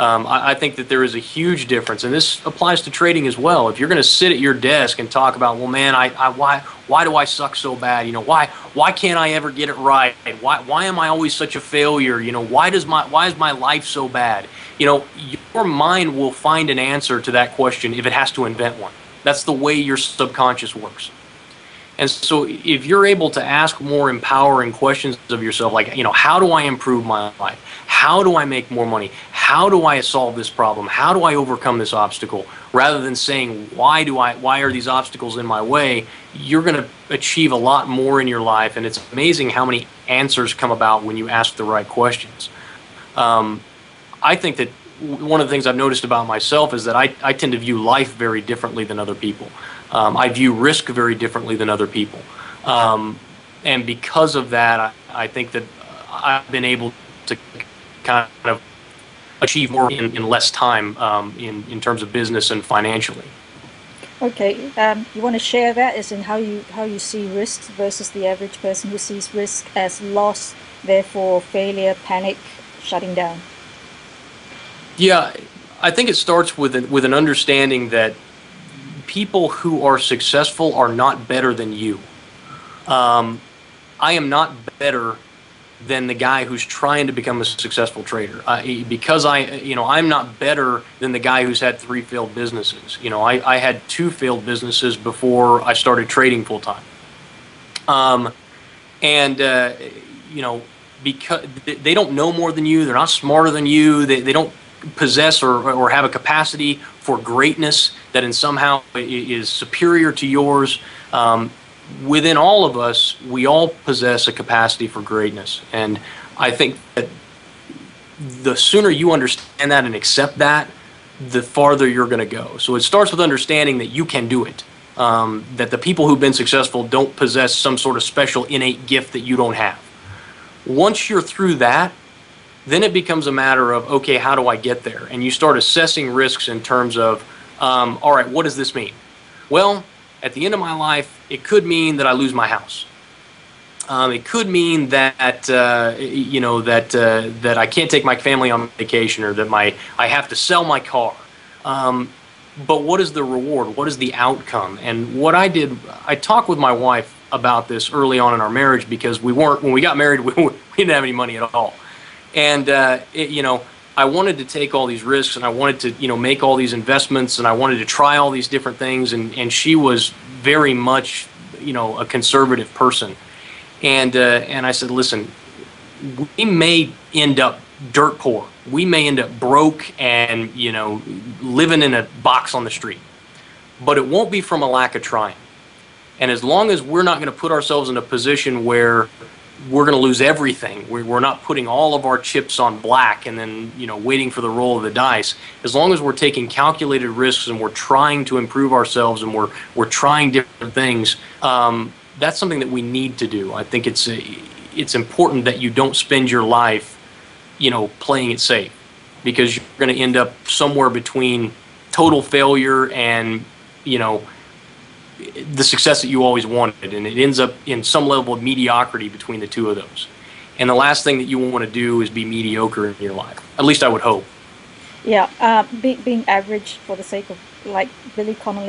I think that there is a huge difference, and this applies to trading as well. If you're going to sit at your desk and talk about, well, man, why do I suck so bad? You know, why can't I ever get it right? Why am I always such a failure? You know, why is my life so bad? You know, your mind will find an answer to that question if it has to invent one. That's the way your subconscious works. And so if you're able to ask more empowering questions of yourself, like, you know, how do I improve my life? How do I make more money? How do I solve this problem? How do I overcome this obstacle? Rather than saying, why are these obstacles in my way? You're going to achieve a lot more in your life. And it's amazing how many answers come about when you ask the right questions. I think that one of the things I've noticed about myself is that I tend to view life very differently than other people. I view risk very differently than other people. And because of that, I think that I've been able to kind of achieve more in less time in terms of business and financially. Okay, you want to share that as in how you see risks versus the average person who sees risk as loss, therefore failure, panic, shutting down? Yeah, I think it starts with an understanding that people who are successful are not better than you. I am not better than the guy who's trying to become a successful trader. Because I'm not better than the guy who's had 3 failed businesses. You know, I had 2 failed businesses before I started trading full time. You know, because they don't know more than you, they're not smarter than you, they don't possess or have a capacity for greatness that in somehow is superior to yours. Within all of us, we all possess a capacity for greatness. And I think that the sooner you understand that and accept that, the farther you're going to go. So it starts with understanding that you can do it. That the people who've been successful don't possess some sort of special innate gift that you don't have. Once you're through that, then it becomes a matter of, okay, how do I get there? And you start assessing risks in terms of, all right, what does this mean? Well, at the end of my life, it could mean that I lose my house. It could mean that that I can't take my family on vacation, or that I have to sell my car. But what is the reward? What is the outcome? And what I did, I talked with my wife about this early on in our marriage, because when we got married, we didn't have any money at all. And I wanted to take all these risks, and I wanted to make all these investments, and I wanted to try all these different things. And she was very much a conservative person. And I said, listen, we may end up dirt poor. We may end up broke and living in a box on the street. But it won't be from a lack of trying. And as long as we're not going to put ourselves in a position where we're going to lose everything, we're not putting all of our chips on black and then waiting for the roll of the dice. As long as we're taking calculated risks and we're trying to improve ourselves and we're trying different things, that's something that we need to do. I think it's important that you don't spend your life playing it safe, because you're going to end up somewhere between total failure and the success that you always wanted, and it ends up in some level of mediocrity between the two of those. And the last thing that you want to do is be mediocre in your life. At least I would hope. Yeah, being average for the sake of, like Billy Connolly